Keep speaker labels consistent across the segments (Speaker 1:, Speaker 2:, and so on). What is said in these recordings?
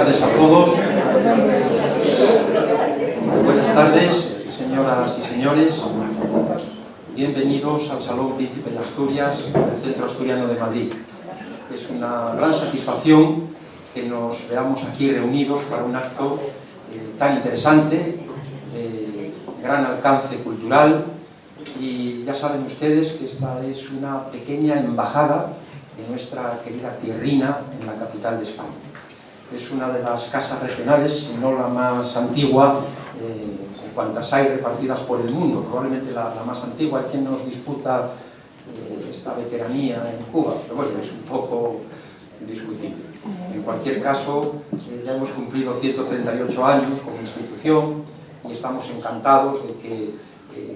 Speaker 1: tardes a todos. Buenas tardes, señoras y señores. Bienvenidos al Salón Príncipe de Asturias del Centro Asturiano de Madrid. Es una gran satisfacción que nos veamos aquí reunidos para un acto tan interesante, de gran alcance cultural, y ya saben ustedes que esta es una pequeña embajada de nuestra querida tierrina en la capital de España. Es una de las casas regionales, si no la más antigua, en cuantas hay repartidas por el mundo, probablemente la más antigua. Hay quien nos disputa esta veteranía en Cuba, pero bueno, es un poco discutible. En cualquier caso, ya hemos cumplido 138 años como institución y estamos encantados de que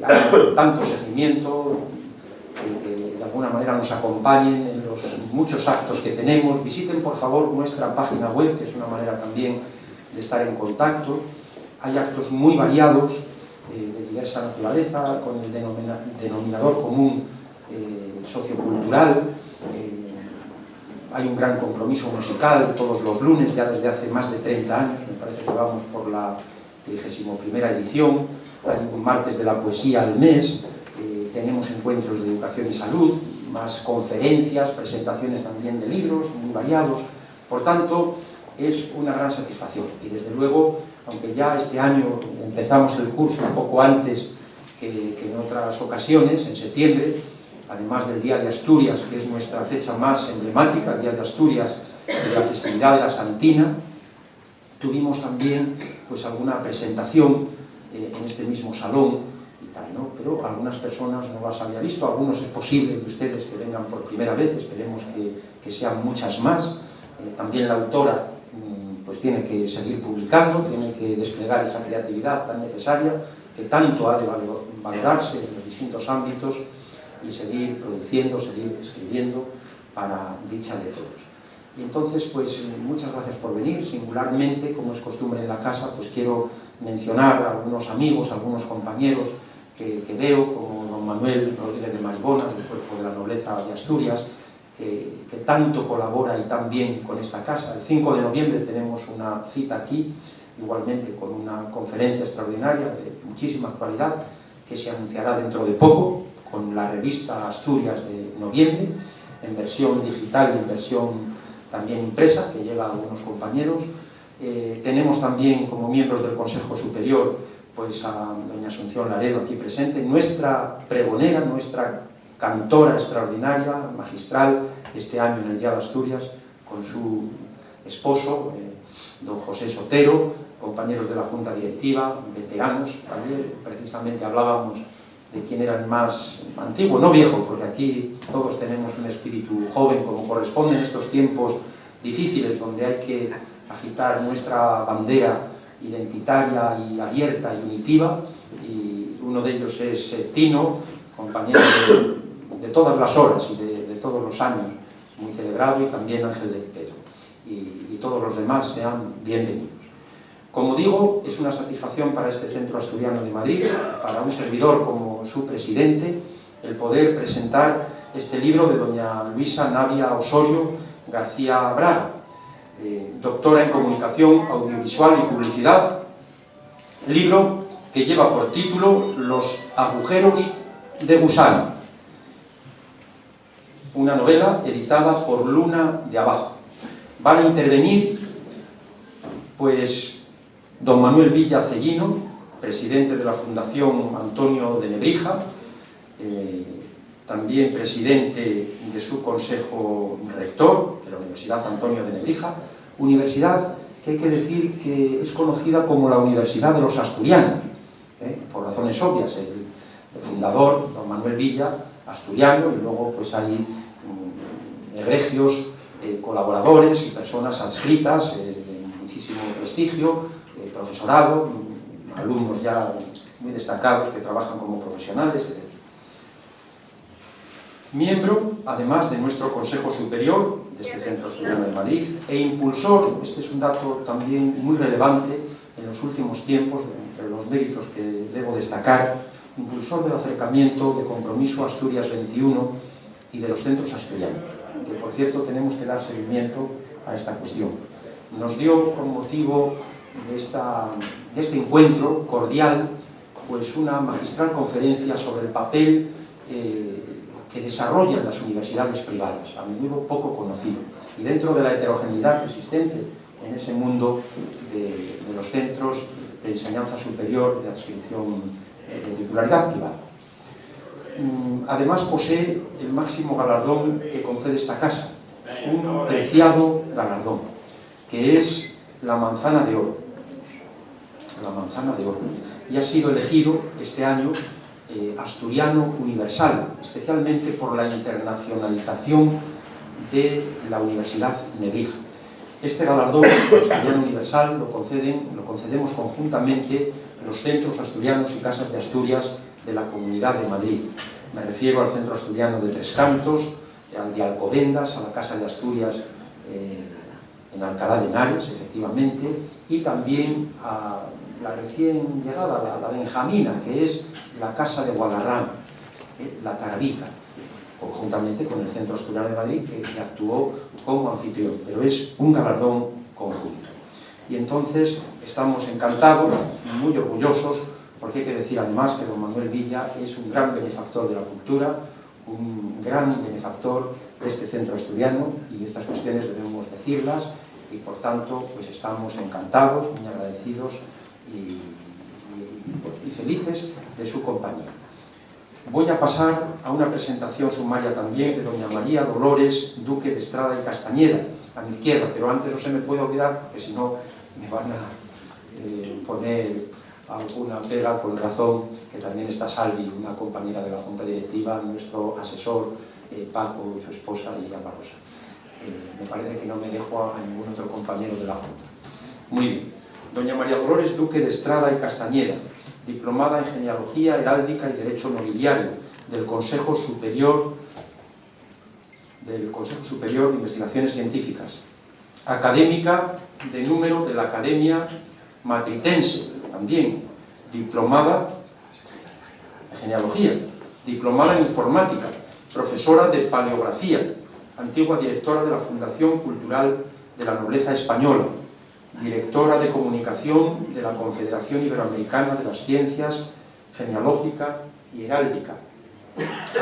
Speaker 1: haya tanto seguimiento, que de alguna manera nos acompañen en los muchos actos que tenemos. Visiten por favor nuestra página web, que es una manera también de estar en contacto. Hay actos muy variados, de diversa naturaleza, con el denominador común sociocultural. Hay un gran compromiso musical todos los lunes, ya desde hace más de 30 años, me parece que vamos por la 31ª edición. Hay un martes de la poesía al mes, tenemos encuentros de educación y salud, más conferencias, presentaciones también de libros muy variados. Por tanto, es una gran satisfacción. Y desde luego, aunque ya este año empezamos el curso un poco antes que en otras ocasiones, en septiembre, además del Día de Asturias, que es nuestra fecha más emblemática, el Día de Asturias, de la festividad de la Santina, tuvimos también pues alguna presentación en este mismo salón y tal, ¿no? Pero algunas personas no las había visto, algunos es posible de ustedes que vengan por primera vez, esperemos que sean muchas más. También la autora pues tiene que seguir publicando, tiene que desplegar esa creatividad tan necesaria, que tanto ha de valorarse en los distintos ámbitos, y seguir produciendo, seguir escribiendo para dicha de todos. Y entonces, pues muchas gracias por venir. Singularmente, como es costumbre en la casa, pues quiero mencionar a algunos amigos, a algunos compañeros que veo, como don Manuel Rodríguez de Maribona, del Cuerpo de la Nobleza de Asturias, que tanto colabora y tan bien con esta casa. El 5 de noviembre tenemos una cita aquí, igualmente con una conferencia extraordinaria de muchísima actualidad, que se anunciará dentro de poco, con la revista Asturias de noviembre, en versión digital y en versión también impresa, que llega a algunos compañeros. Tenemos también como miembros del Consejo Superior pues a doña Asunción Laredo aquí presente, nuestra pregonera, nuestra cantora extraordinaria, magistral, este año en el Día de Asturias, con su esposo, don José Sotero, compañeros de la Junta Directiva, veteranos. Ayer precisamente hablábamos de quién era el más antiguo, no viejo, porque aquí todos tenemos un espíritu joven, como corresponde en estos tiempos difíciles, donde hay que agitar nuestra bandera identitaria y abierta y unitiva, y uno de ellos es Tino, compañero de todas las horas y de todos los años, muy celebrado, y también Ángel de Pedro, y todos los demás sean bienvenidos. Como digo, es una satisfacción para este Centro Asturiano de Madrid, para un servidor como su presidente, el poder presentar este libro de doña Luisa Navia Osorio García Braga, doctora en Comunicación Audiovisual y Publicidad, libro que lleva por título Los agujeros de gusano, una novela editada por Luna de Abajo. Van a intervenir pues don Manuel Villa Cellino, presidente de la Fundación Antonio de Nebrija, también presidente de su consejo rector de la Universidad Antonio de Nebrija, universidad que hay que decir que es conocida como la Universidad de los Asturianos, por razones obvias. El fundador, don Manuel Villa, asturiano, y luego pues hay egregios colaboradores y personas adscritas de muchísimo prestigio, profesorado, alumnos ya muy destacados que trabajan como profesionales, etc. Miembro, además, de nuestro Consejo Superior, de este Centro Asturiano de Madrid, e impulsor, este es un dato también muy relevante en los últimos tiempos, entre los méritos que debo destacar, impulsor del acercamiento de Compromiso Asturias 21 y de los centros asturianos, que por cierto tenemos que dar seguimiento a esta cuestión. nos dio por motivo de este encuentro cordial pues una magistral conferencia sobre el papel que desarrollan las universidades privadas, a menudo poco conocido, y dentro de la heterogeneidad existente en ese mundo de los centros de enseñanza superior de adscripción de titularidad privada. Además posee el máximo galardón que concede esta casa, un preciado galardón, que es la Manzana de Oro. La Manzana de Oro. Y ha sido elegido este año asturiano universal, especialmente por la internacionalización de la Universidad Nebrija. Este galardón asturiano universal lo concedemos conjuntamente los centros asturianos y casas de Asturias de la Comunidad de Madrid. Me refiero al Centro Asturiano de Tres Cantos, al de Alcobendas, a la Casa de Asturias en Alcalá de Henares, efectivamente, y también a la recién llegada, la benjamina, que es la Casa de Guadarrama, la Tarabica, conjuntamente con el Centro Asturiano de Madrid, que actuó como anfitrión, pero es un galardón conjunto. Y entonces estamos encantados, muy orgullosos, porque hay que decir además que don Manuel Villa es un gran benefactor de la cultura, un gran benefactor de este centro asturiano, y estas cuestiones debemos decirlas, y por tanto pues estamos encantados, muy agradecidos y felices de su compañía. Voy a pasar a una presentación sumaria también de doña María Dolores Duque de Estrada y Castañeda, a mi izquierda, pero antes no se me puede olvidar, porque si no me van a poner alguna pega, con razón, que también está Salvi, una compañera de la Junta Directiva, nuestro asesor Paco y su esposa y Ana Rosa. Me parece que no me dejo a ningún otro compañero de la Junta. Muy bien. Doña María Dolores Duque de Estrada y Castañeda, diplomada en Genealogía, Heráldica y Derecho Nobiliario del Consejo Superior de Investigaciones Científicas, académica de número de la Academia Matritense, también diplomada en Genealogía, diplomada en Informática, profesora de Paleografía, antigua directora de la Fundación Cultural de la Nobleza Española, directora de Comunicación de la Confederación Iberoamericana de las Ciencias Genealógica y Heráldica.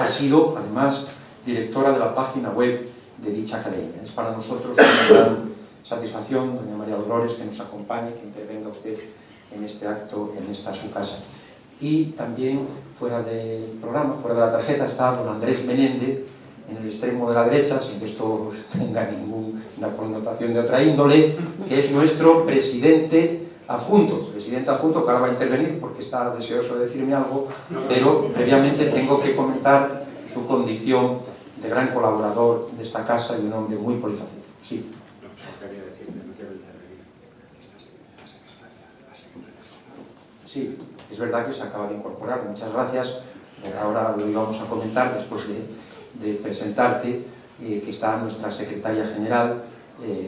Speaker 1: Ha sido, además, directora de la página web de dicha academia. Es para nosotros una gran satisfacción, doña María Dolores, que nos acompañe, que intervenga usted en este acto, en esta su casa. Y también, fuera del programa, fuera de la tarjeta, está don Andrés Menéndez, en el extremo de la derecha, sin que esto tenga ninguna connotación de otra índole, que es nuestro presidente adjunto, que ahora va a intervenir porque está deseoso de decirme algo, pero previamente tengo que comentar su condición de gran colaborador de esta casa y un hombre muy polifacético. Sí. Sí, es verdad que se acaba de incorporar, muchas gracias. Ahora lo íbamos a comentar después de presentarte, que está nuestra secretaria general,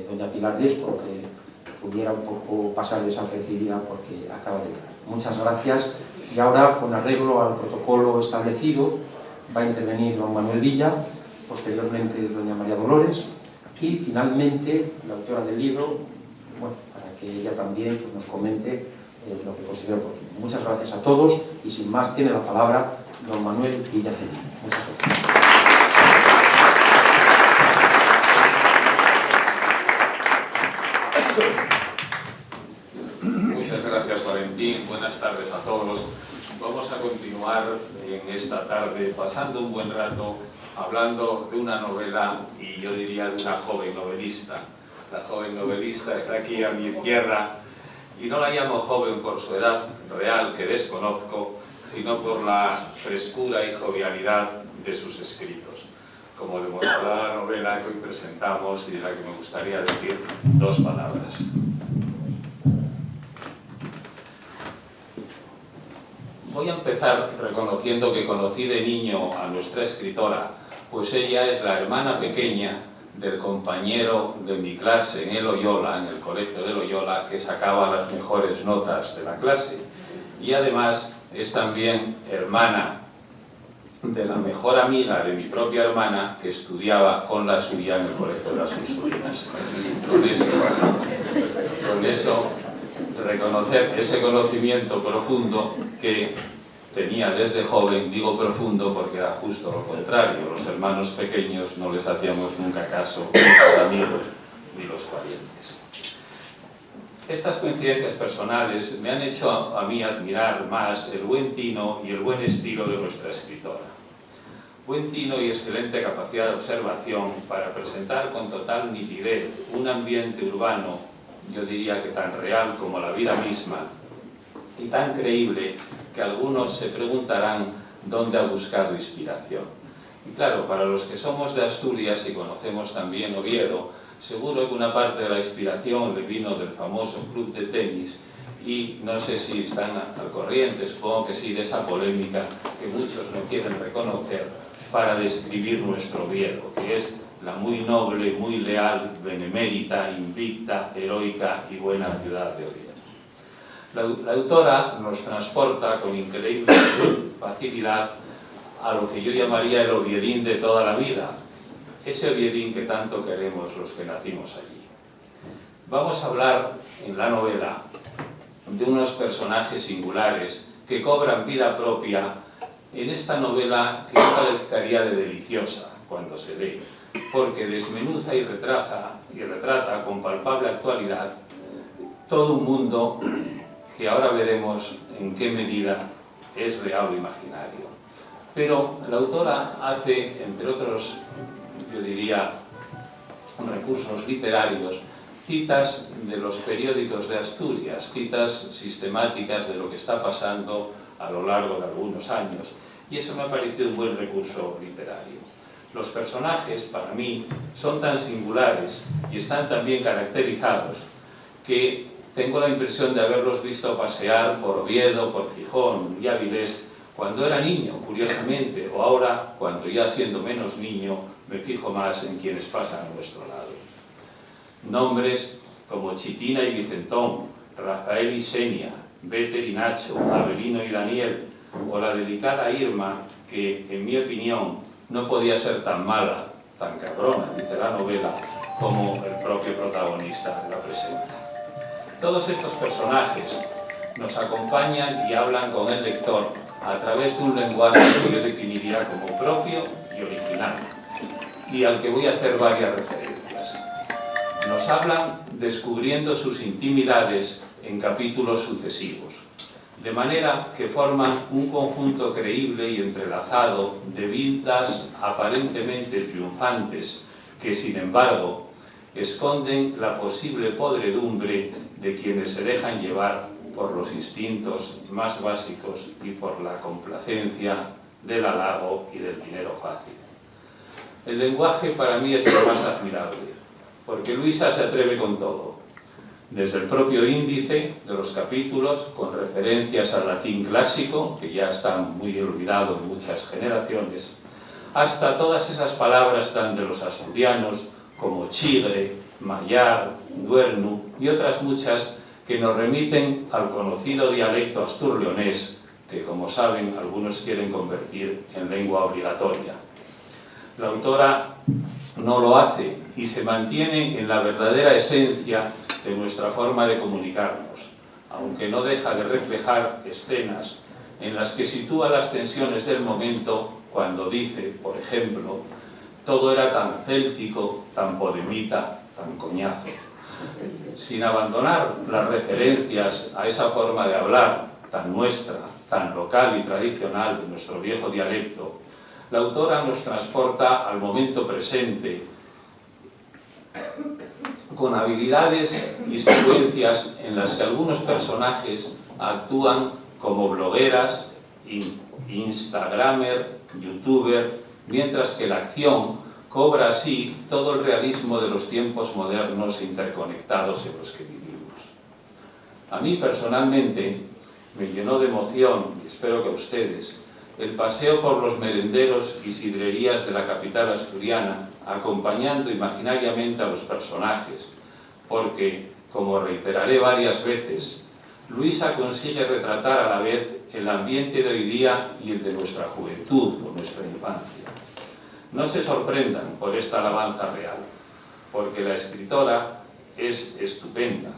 Speaker 1: doña Pilar Riesco, que pudiera un poco pasar desapercibida porque acaba de llegar. Muchas gracias. Y ahora, con arreglo al protocolo establecido, va a intervenir don Manuel Villa, posteriormente doña María Dolores, y finalmente la autora del libro, bueno, para que ella también pues, nos comente lo que considero oportuno. Muchas gracias a todos y sin más tiene la palabra don Manuel Villa Cedillo. Muchas gracias.
Speaker 2: Muchas gracias, Valentín. Buenas tardes a todos. Vamos a continuar en esta tarde pasando un buen rato hablando de una novela y yo diría de una joven novelista. La joven novelista está aquí a mi izquierda y no la llamo joven por su edad real, que desconozco, sino por la frescura y jovialidad de sus escritos, como demostrará la novela que hoy presentamos y de la que me gustaría decir dos palabras. Voy a empezar reconociendo que conocí de niño a nuestra escritora, pues ella es la hermana pequeña del compañero de mi clase en el Loyola, en el colegio de Loyola, que sacaba las mejores notas de la clase. Y además es también hermana de la mejor amiga de mi propia hermana, que estudiaba con la suya en el colegio de las Misulinas. con eso reconocer ese conocimiento profundo que tenía desde joven. Digo profundo porque era justo lo contrario. Los hermanos pequeños no les hacíamos nunca caso a los amigos ni los parientes. Estas coincidencias personales me han hecho a mí admirar más el buen tino y el buen estilo de nuestra escritora. Buen tino y excelente capacidad de observación para presentar con total nitidez un ambiente urbano, yo diría que tan real como la vida misma, y tan creíble que algunos se preguntarán dónde ha buscado inspiración. Y claro, para los que somos de Asturias y conocemos también Oviedo, seguro que una parte de la inspiración le vino del famoso club de tenis, y no sé si están al corriente, supongo que sí, de esa polémica que muchos no quieren reconocer para describir nuestro Oviedo, que es la muy noble, muy leal, benemérita, invicta, heroica y buena ciudad de Oviedo. La autora nos transporta con increíble facilidad a lo que yo llamaría el Oviedín de toda la vida, ese Oviedín que tanto queremos los que nacimos allí. Vamos a hablar en la novela de unos personajes singulares que cobran vida propia en esta novela que yo calificaría de deliciosa cuando se lee, porque desmenuza y retrata con palpable actualidad todo un mundo que ahora veremos en qué medida es real o imaginario. Pero la autora hace, entre otros, yo diría, recursos literarios, citas de los periódicos de Asturias, citas sistemáticas de lo que está pasando a lo largo de algunos años, y eso me ha parecido un buen recurso literario. Los personajes, para mí, son tan singulares y están tan bien caracterizados que tengo la impresión de haberlos visto pasear por Oviedo, por Gijón y Avilés cuando era niño, curiosamente, o ahora, cuando ya siendo menos niño, me fijo más en quienes pasan a nuestro lado. Nombres como Chitina y Vicentón, Rafael y Xenia, Béter y Nacho, Abelino y Daniel, o la delicada Irma, que, en mi opinión, no podía ser tan mala, tan cabrona, dice la novela, como el propio protagonista la presenta. Todos estos personajes nos acompañan y hablan con el lector a través de un lenguaje que yo definiría como propio y original, y al que voy a hacer varias referencias. Nos hablan descubriendo sus intimidades en capítulos sucesivos, de manera que forman un conjunto creíble y entrelazado de vidas aparentemente triunfantes que, sin embargo, esconden la posible podredumbre de quienes se dejan llevar por los instintos más básicos y por la complacencia del halago y del dinero fácil. El lenguaje para mí es lo más admirable, porque Luisa se atreve con todo, desde el propio índice de los capítulos, con referencias al latín clásico, que ya está muy olvidado en muchas generaciones, hasta todas esas palabras tan de los asturianos como chigre, mayar, duernu y otras muchas que nos remiten al conocido dialecto asturleonés, que, como saben, algunos quieren convertir en lengua obligatoria. La autora no lo hace y se mantiene en la verdadera esencia de nuestra forma de comunicarnos, aunque no deja de reflejar escenas en las que sitúa las tensiones del momento cuando dice, por ejemplo, todo era tan céltico, tan podemita, tan coñazo. Sin abandonar las referencias a esa forma de hablar tan nuestra, tan local y tradicional de nuestro viejo dialecto, la autora nos transporta al momento presente con habilidades y secuencias en las que algunos personajes actúan como blogueras, instagramer, youtuber, mientras que la acción cobra así todo el realismo de los tiempos modernos e interconectados en los que vivimos. A mí personalmente me llenó de emoción, y espero que a ustedes, el paseo por los merenderos y sidrerías de la capital asturiana, acompañando imaginariamente a los personajes, porque, como reiteraré varias veces, Luisa consigue retratar a la vez el ambiente de hoy día y el de nuestra juventud o nuestra infancia. No se sorprendan por esta alabanza real, porque la escritora es estupenda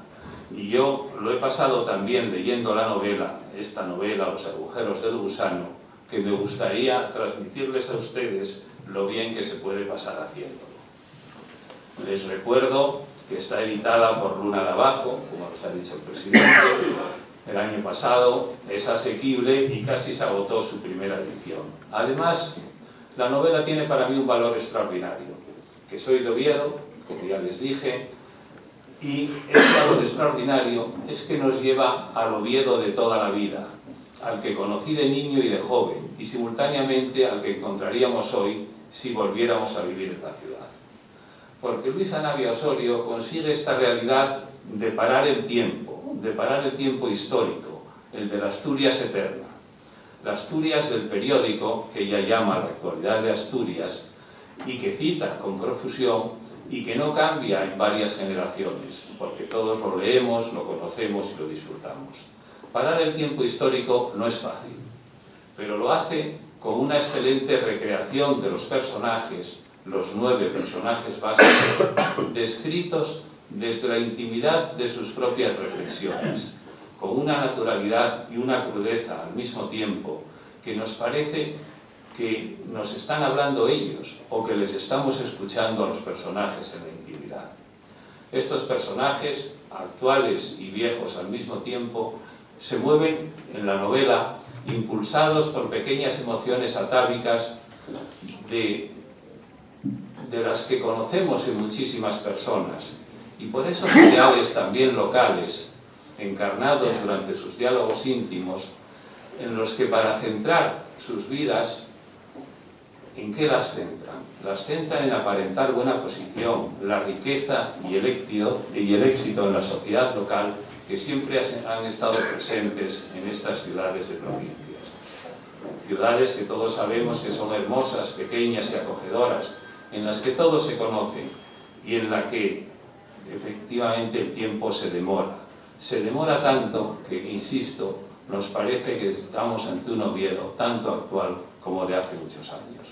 Speaker 2: Y yo lo he pasado también leyendo la novela, esta novela, Los agujeros del gusano, que me gustaría transmitirles a ustedes lo bien que se puede pasar haciéndolo. Les recuerdo que está editada por Luna de Abajo, como nos ha dicho el presidente, el año pasado, es asequible y casi se agotó su primera edición. Además, la novela tiene para mí un valor extraordinario, que soy de Oviedo, como ya les dije, y ese valor extraordinario es que nos lleva al Oviedo de toda la vida, al que conocí de niño y de joven, y simultáneamente al que encontraríamos hoy si volviéramos a vivir en la ciudad. Porque Luisa Navia Osorio consigue esta realidad de parar el tiempo histórico, el de la Asturias eterna, la Asturias del periódico, que ella llama la actualidad de Asturias, y que cita con profusión y que no cambia en varias generaciones, porque todos lo leemos, lo conocemos y lo disfrutamos. Parar el tiempo histórico no es fácil, pero lo hace con una excelente recreación de los personajes, los 9 personajes básicos, descritos desde la intimidad de sus propias reflexiones, con una naturalidad y una crudeza al mismo tiempo, que nos parece que nos están hablando ellos o que les estamos escuchando a los personajes en la intimidad. Estos personajes, actuales y viejos al mismo tiempo, se mueven en la novela impulsados por pequeñas emociones atávicas de las que conocemos en muchísimas personas, y por esos ideales también locales, encarnados durante sus diálogos íntimos, en los que para centrar sus vidas, ¿en qué las centran? Las centran en aparentar buena posición, la riqueza y el éxito en la sociedad local que siempre han estado presentes en estas ciudades de provincias. Ciudades que todos sabemos que son hermosas, pequeñas y acogedoras, en las que todos se conocen y en la que efectivamente el tiempo se demora. Se demora tanto que, insisto, nos parece que estamos ante un Oviedo tanto actual como de hace muchos años.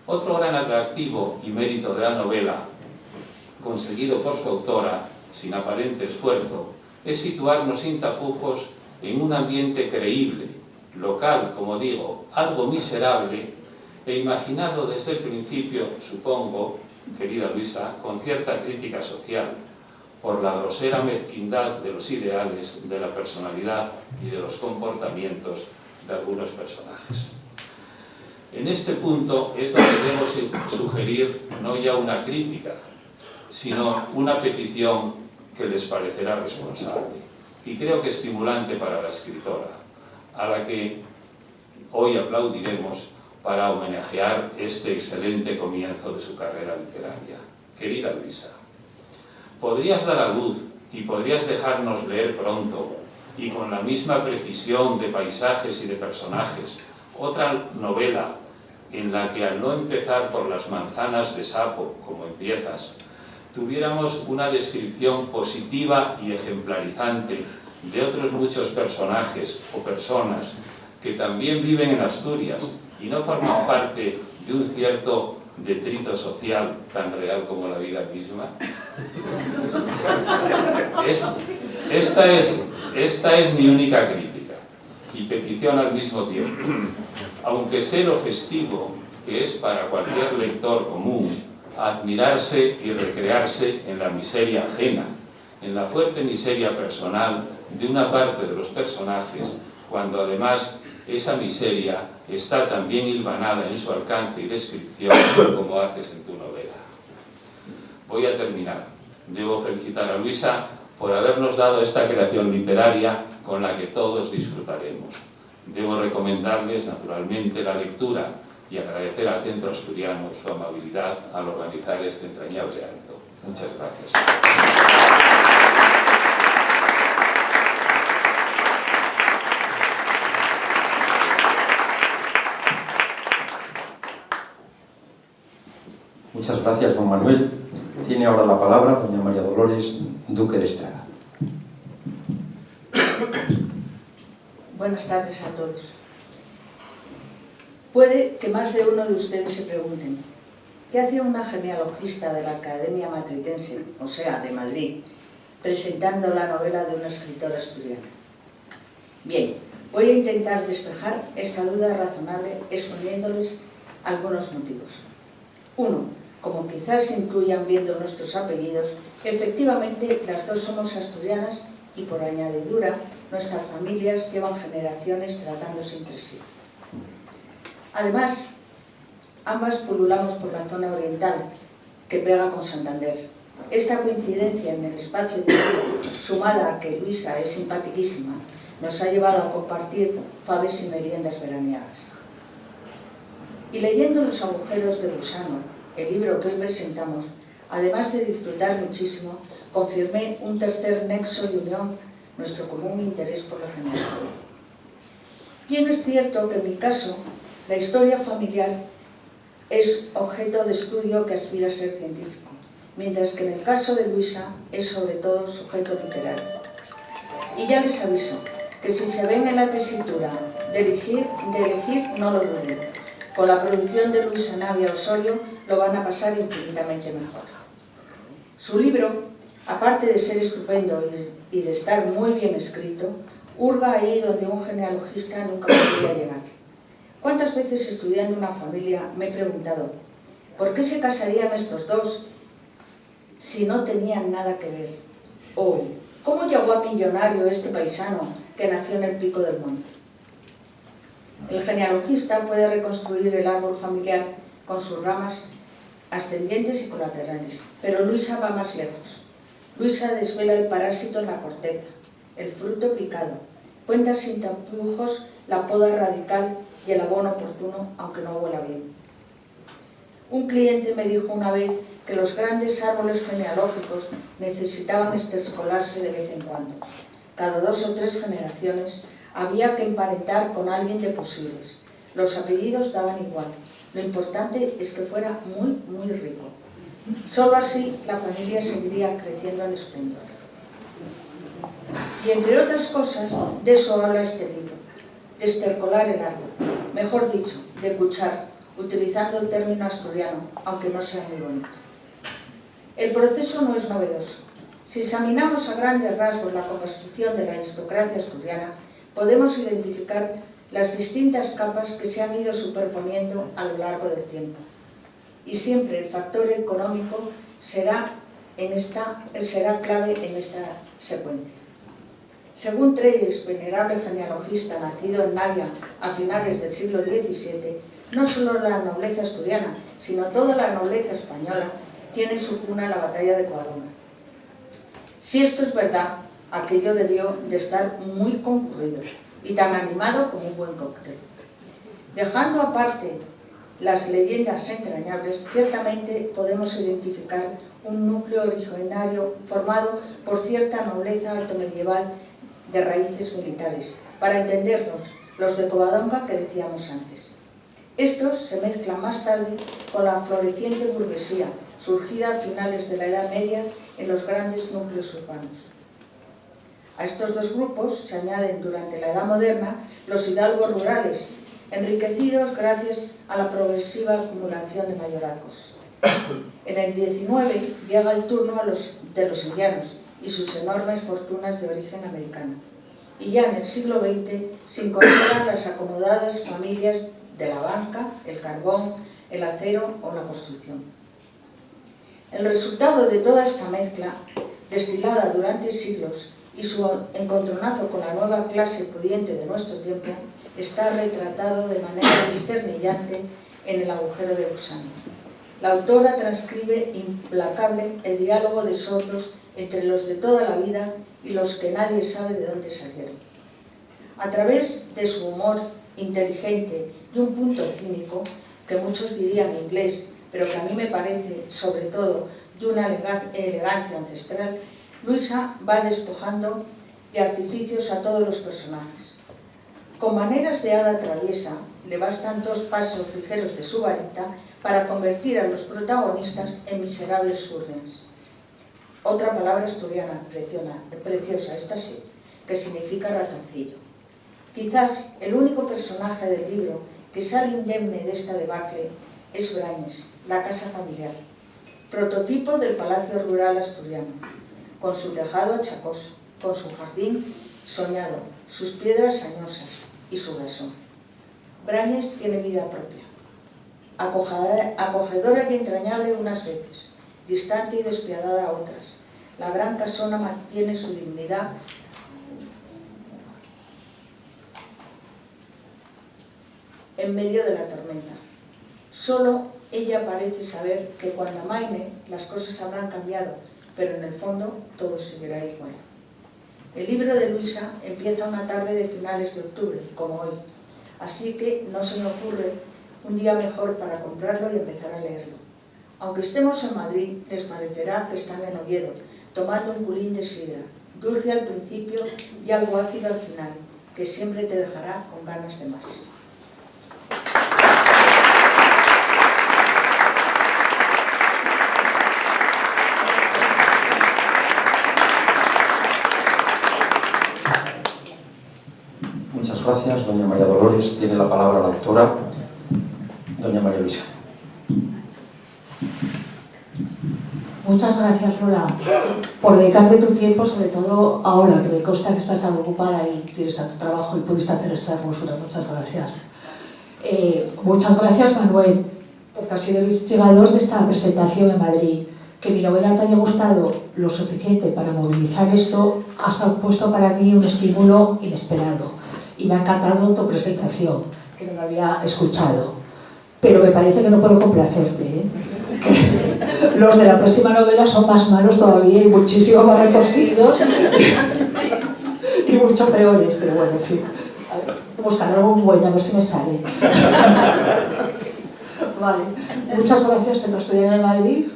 Speaker 2: Otro gran atractivo y mérito de la novela, conseguido por su autora sin aparente esfuerzo, es situarnos sin tapujos en un ambiente creíble, local, como digo, algo miserable, e imaginado desde el principio, supongo, querida Luisa, con cierta crítica social, por la grosera mezquindad de los ideales, de la personalidad y de los comportamientos de algunos personajes. En este punto es donde debo sugerir no ya una crítica, sino una petición que les parecerá responsable y creo que estimulante para la escritora, a la que hoy aplaudiremos para homenajear este excelente comienzo de su carrera literaria. Querida Luisa, podrías dar a luz y podrías dejarnos leer pronto y con la misma precisión de paisajes y de personajes otra novela en la que, al no empezar por las manzanas de sapo, como empiezas, tuviéramos una descripción positiva y ejemplarizante de otros muchos personajes o personas que también viven en Asturias y no forman parte de un cierto detrito social tan real como la vida misma? Esta es mi única crítica y petición al mismo tiempo. Aunque sé lo festivo que es para cualquier lector común admirarse y recrearse en la miseria ajena, en la fuerte miseria personal de una parte de los personajes, cuando además esa miseria está también hilvanada en su alcance y descripción, como haces en tu novela. Voy a terminar. Debo felicitar a Luisa por habernos dado esta creación literaria con la que todos disfrutaremos. Debo recomendarles, naturalmente, la lectura y agradecer al Centro Asturiano su amabilidad al organizar este entrañable acto. Muchas gracias.
Speaker 1: Muchas gracias, don Manuel. Tiene ahora la palabra doña María Dolores Duque de Estrada.
Speaker 3: Buenas tardes a todos. Puede que más de uno de ustedes se pregunten, ¿qué hacía una genealogista de la Academia Matritense, o sea, de Madrid, presentando la novela de una escritora asturiana. Bien, voy a intentar despejar esa duda razonable exponiéndoles algunos motivos. 1. Como quizás incluyan viendo nuestros apellidos, efectivamente las dos somos asturianas y por añadidura nuestras familias llevan generaciones tratándose entre sí. Además, ambas pululamos por la zona oriental, que pega con Santander. Esta coincidencia en el espacio-tiempo, sumada a que Luisa es simpaticísima, nos ha llevado a compartir faves y meriendas veraniegas. Y leyendo Los agujeros de gusano, el libro que hoy presentamos, además de disfrutar muchísimo, confirmé un tercer nexo y unión, nuestro común interés por la genealogía. Bien es cierto que en mi caso, la historia familiar es objeto de estudio que aspira a ser científico, mientras que en el caso de Luisa es sobre todo sujeto literario. Y ya les aviso que si se ven en la tesitura de elegir no lo duden. Con la producción de Luisa Navia Osorio lo van a pasar infinitamente mejor. Su libro, aparte de ser estupendo y de estar muy bien escrito, hurga ahí donde un genealogista nunca podría llegar. ¿Cuántas veces estudiando una familia me he preguntado ¿por qué se casarían estos dos si no tenían nada que ver? O ¿cómo llegó a millonario este paisano que nació en el pico del monte? El genealogista puede reconstruir el árbol familiar con sus ramas ascendientes y colaterales, pero Luisa va más lejos. Luisa desvela el parásito en la corteza, el fruto picado, cuenta sin tapujos la poda radical y el abono oportuno, aunque no huela bien. Un cliente me dijo una vez que los grandes árboles genealógicos necesitaban estercolarse de vez en cuando. Cada 2 o 3 generaciones había que emparentar con alguien de posibles. Los apellidos daban igual. Lo importante es que fuera muy, muy rico. Solo así la familia seguiría creciendo en esplendor. Y entre otras cosas, de eso habla este libro, de estercolar el árbol, mejor dicho, de cuchar, utilizando el término asturiano, aunque no sea muy bonito. El proceso no es novedoso. Si examinamos a grandes rasgos la construcción de la aristocracia asturiana, podemos identificar las distintas capas que se han ido superponiendo a lo largo del tiempo. Y siempre el factor económico será clave en esta secuencia. Según Trelles, venerable genealogista nacido en Navia a finales del siglo XVII, no solo la nobleza asturiana, sino toda la nobleza española tiene su cuna en la batalla de Covadonga. Si esto es verdad, aquello debió de estar muy concurrido y tan animado como un buen cóctel. Dejando aparte las leyendas entrañables, ciertamente podemos identificar un núcleo originario formado por cierta nobleza altomedieval de raíces militares, para entendernos, los de Covadonga que decíamos antes. Estos se mezclan más tarde con la floreciente burguesía, surgida a finales de la Edad Media en los grandes núcleos urbanos. A estos dos grupos se añaden durante la Edad Moderna los hidalgos rurales, enriquecidos gracias a la progresiva acumulación de mayorazgos. En el XIX llega el turno de los indianos y sus enormes fortunas de origen americano. Y ya en el siglo XX se incorporan las acomodadas familias de la banca, el carbón, el acero o la construcción. El resultado de toda esta mezcla, destilada durante siglos, y su encontronazo con la nueva clase pudiente de nuestro tiempo, está retratado de manera desternillante en El agujero de gusano. La autora transcribe implacable el diálogo de sordos entre los de toda la vida y los que nadie sabe de dónde salieron. A través de su humor inteligente y un punto cínico, que muchos dirían inglés, pero que a mí me parece, sobre todo, de una elegancia ancestral, Luisa va despojando de artificios a todos los personajes. Con maneras de hada traviesa, le bastan 2 pasos ligeros de su varita para convertir a los protagonistas en miserables surnias. Otra palabra asturiana preciosa, esta sí, que significa ratoncillo. Quizás el único personaje del libro que sale indemne de esta debacle es Brañes, la casa familiar, prototipo del palacio rural asturiano, con su tejado achacoso, con su jardín soñado, sus piedras añosas y su blasón. Brañes tiene vida propia, acogedora y entrañable unas veces, distante y despiadada otras. La gran casona mantiene su dignidad en medio de la tormenta. Solo ella parece saber que cuando amaine las cosas habrán cambiado, pero en el fondo todo seguirá igual. El libro de Luisa empieza una tarde de finales de octubre, como hoy, así que no se me ocurre un día mejor para comprarlo y empezar a leerlo. Aunque estemos en Madrid, les parecerá que están en Oviedo, tomando un culín de sidra, dulce al principio y algo ácido al final, que siempre te dejará con ganas de más.
Speaker 1: Muchas gracias, doña María Dolores. Tiene la palabra la autora, doña María Luisa.
Speaker 4: Muchas gracias, Lola, por dedicarme tu tiempo, sobre todo ahora, que me consta que estás tan ocupada y tienes tanto trabajo y pudiste hacer esta hermosura. Muchas gracias. Muchas gracias, Manuel, porque has sido el instigador de esta presentación en Madrid. Que mi novela te haya gustado lo suficiente para movilizar esto ha supuesto para mí un estímulo inesperado. Y me ha encantado tu presentación, que no me había escuchado. Pero me parece que no puedo complacerte, ¿eh? Que los de la próxima novela son más malos todavía y muchísimo más retorcidos y mucho peores, pero bueno, en fin. Buscar algo bueno, a ver si me sale. Vale. Muchas gracias, Centro Asturiano de Madrid,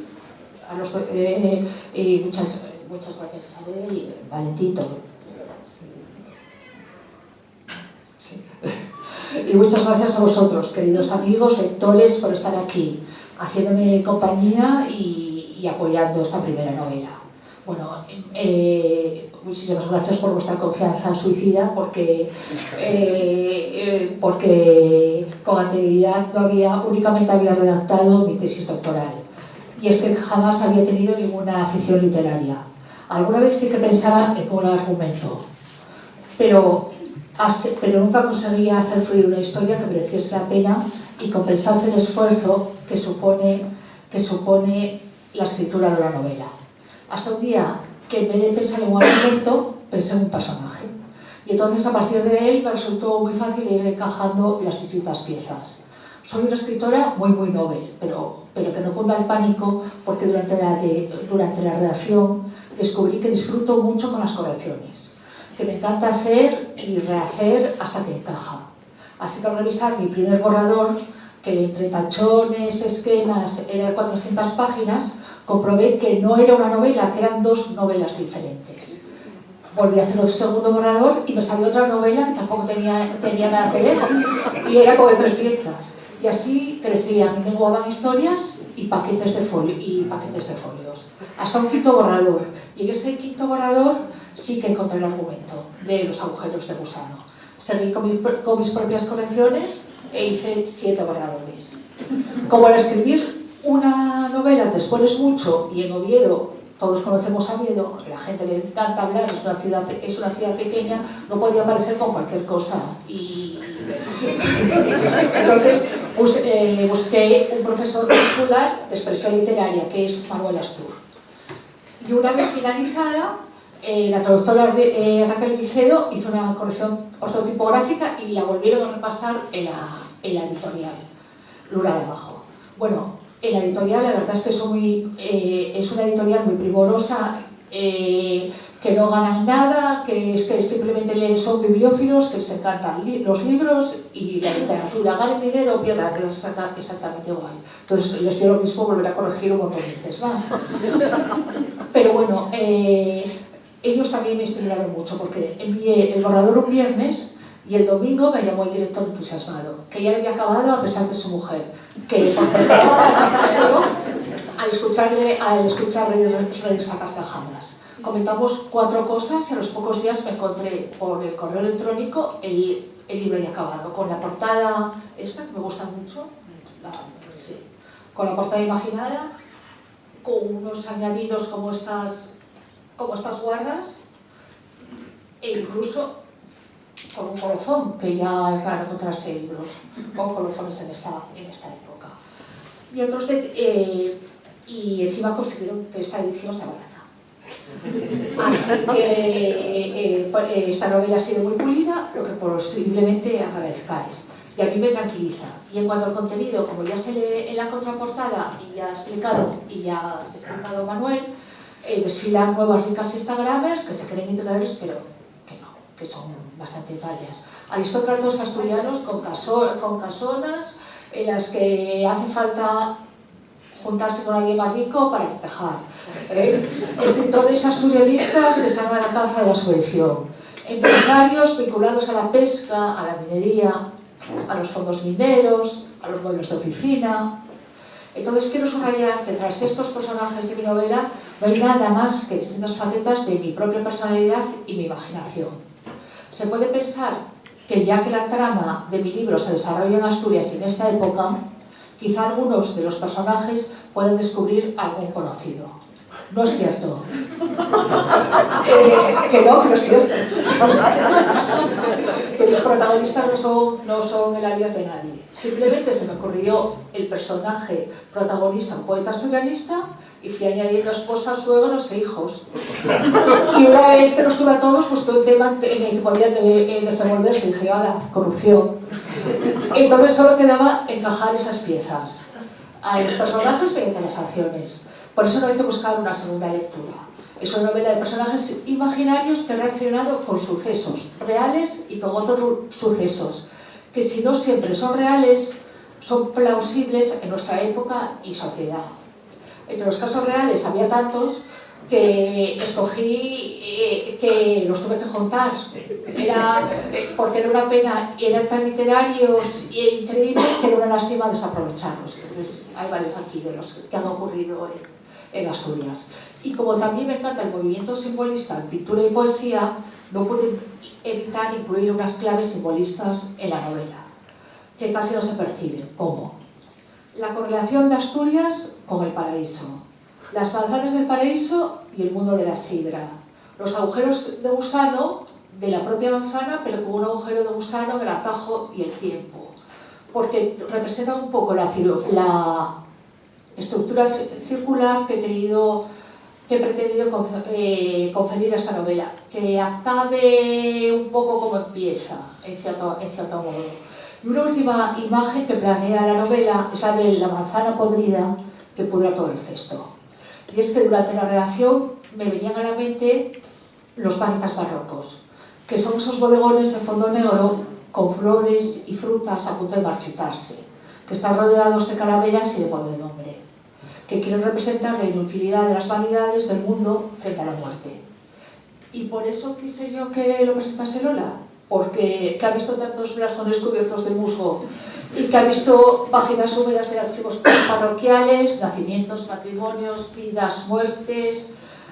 Speaker 4: y muchas gracias, Isabel y Valentito. Sí. Y muchas gracias a vosotros, queridos amigos, lectores, por estar aquí, haciéndome compañía y apoyando esta primera novela. Bueno, muchísimas gracias por vuestra confianza suicida, porque con anterioridad únicamente había redactado mi tesis doctoral. Y es que jamás había tenido ninguna afición literaria. Alguna vez sí que pensaba en un argumento, pero nunca conseguía hacer fluir una historia que mereciese la pena y compensase el esfuerzo que supone la escritura de una novela. Hasta un día que en vez de pensar en un argumento, pensé en un personaje. Y entonces a partir de él me resultó muy fácil ir encajando las distintas piezas. Soy una escritora muy novel, pero que no cunda el pánico, porque durante la redacción descubrí que disfruto mucho con las correcciones, que me encanta hacer y rehacer hasta que encaja. Así que al revisar mi primer borrador, que entre tachones, esquemas, era de 400 páginas, comprobé que no era una novela, que eran dos novelas diferentes. Volví a hacer el segundo borrador y me salió otra novela que tampoco tenía nada que ver, y era como de 300. Y así crecía, me menguaban historias y paquetes de folios. Hasta un quinto borrador. Y en ese quinto borrador sí que encontré el argumento de los agujeros de gusano. Seguí con mis propias correcciones e hice 7 borradores. Como al escribir una novela te expones mucho, y en Oviedo, todos conocemos a Oviedo, a la gente le encanta hablar, es una ciudad pequeña, no podía aparecer con cualquier cosa. Y entonces busqué un profesor particular de expresión literaria, que es Manuel Astur. Y una vez finalizada, la traductora Raquel Vicedo hizo una corrección ortotipográfica y la volvieron a repasar en la editorial, Lura de Abajo. Bueno, en la editorial la verdad es que es una editorial muy primorosa, que no ganan nada, que simplemente son bibliófilos, que les encantan los libros y la literatura. Ganen dinero o pierdan, que es exactamente igual. Entonces les dio lo mismo volver a corregir un montón de veces más. Pero bueno, ellos también me inspiraron mucho, porque envié el borrador un viernes y el domingo me llamó el director entusiasmado, que ya lo había acabado a pesar de su mujer, que porque al escucharle reírse a carcajadas. Comentamos 4 cosas y a los pocos días me encontré por el correo electrónico el libro ya acabado, con la portada esta, que me gusta mucho, con la portada imaginada, con unos añadidos como estas como estas guardas, e incluso con un colofón, que ya es raro encontrarse libros con colofones en esta época. Y encima consiguieron que esta edición sea barata. Así que esta novela ha sido muy pulida, lo que posiblemente agradezcáis. Y a mí me tranquiliza. Y en cuanto al contenido, como ya se lee en la contraportada y ya ha explicado Manuel, desfilan nuevas ricas instagramers que se creen integrales, pero que no, que son bastante fallas. Aristócratas asturianos con casonas en las que hace falta juntarse con alguien más rico para encajar. Escritores asturianistas que están a la caza de la subvención. Empresarios vinculados a la pesca, a la minería, a los fondos mineros, a los muebles de oficina. Entonces quiero subrayar que tras estos personajes de mi novela no hay nada más que distintas facetas de mi propia personalidad y mi imaginación. Se puede pensar que ya que la trama de mi libro se desarrolla en Asturias y en esta época, quizá algunos de los personajes pueden descubrir algún conocido. No es cierto. Que no es cierto. Que los protagonistas no son el alias de nadie. Simplemente se me ocurrió el personaje protagonista, un poeta asturianista, y fui añadiendo esposas, suegros e hijos. Y una vez que los tuve a todos, busqué un tema en el que podían desenvolverse, y dije, ¡hala! Corrupción. Entonces solo quedaba encajar esas piezas a los personajes mediante las acciones. Por eso no hay que buscar una segunda lectura. Es una novela de personajes imaginarios que han reaccionado con sucesos reales y con otros sucesos, que si no siempre son reales, son plausibles en nuestra época y sociedad. Entre los casos reales había tantos que escogí que los tuve que juntar, porque era una pena, y eran tan literarios e increíbles que era una lástima desaprovecharlos. Entonces hay varios aquí de los que han ocurrido en Asturias. Y como también me encanta el movimiento simbolista en pintura y poesía, no pude evitar incluir unas claves simbolistas en la novela, que casi no se perciben, como la correlación de Asturias con el paraíso, las manzanas del paraíso y el mundo de la sidra, los agujeros de gusano de la propia manzana, pero con un agujero de gusano en el atajo y el tiempo, porque representa un poco la estructura circular que he pretendido conferir a esta novela, que acabe un poco como empieza, en cierto modo. Y una última imagen que planea la novela es la de la manzana podrida que pudra todo el cesto. Y es que durante la redacción me venían a la mente los vanitas barrocos, que son esos bodegones de fondo negro con flores y frutas a punto de marchitarse, que están rodeados de calaveras y de podredumbre, que quieren representar la inutilidad de las vanidades del mundo frente a la muerte. Y por eso quise yo que lo presentase Lola, porque ha visto tantos blasones cubiertos de musgo y que ha visto páginas húmedas de archivos parroquiales, nacimientos, matrimonios, vidas, muertes,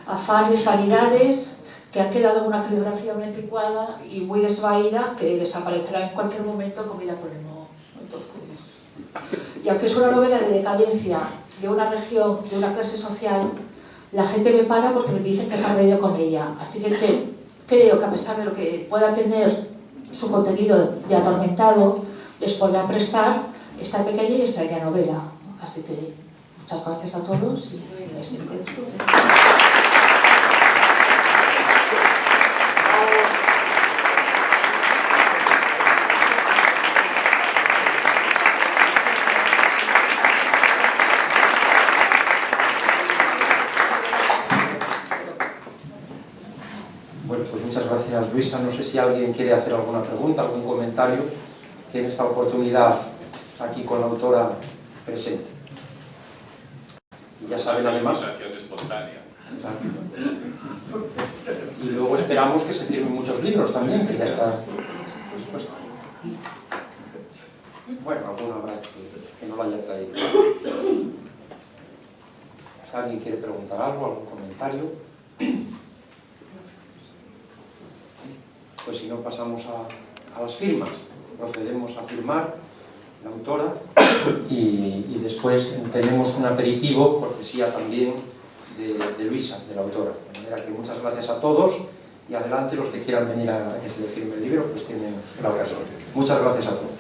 Speaker 4: afanes, vanidades, que han quedado en una caligrafía muy anticuada y muy desvaída, que desaparecerá en cualquier momento comida por el moho. Entonces, y aunque es una novela de decadencia de una región, de una clase social, la gente me para porque me dicen que se han reído con ella. Así que creo que a pesar de lo que pueda tener su contenido de atormentado, les podrá prestar esta pequeña y extraña novela. Así que muchas gracias a todos y espero que disfruten.
Speaker 1: Gracias, Luisa. No sé si alguien quiere hacer alguna pregunta, algún comentario. Tiene esta oportunidad aquí con la autora presente. Y ya saben, además...
Speaker 2: espontánea.
Speaker 1: Y luego esperamos que se firmen muchos libros también, que ya está... Bueno, alguno habrá que no lo haya traído. Si alguien quiere preguntar algo, algún comentario... Pues si no, pasamos a las firmas. Procedemos a firmar la autora y después tenemos un aperitivo, cortesía también de Luisa, de la autora. manera que muchas gracias a todos y adelante los que quieran venir a que se le firme el libro, pues tienen la ocasión. Muchas gracias a todos.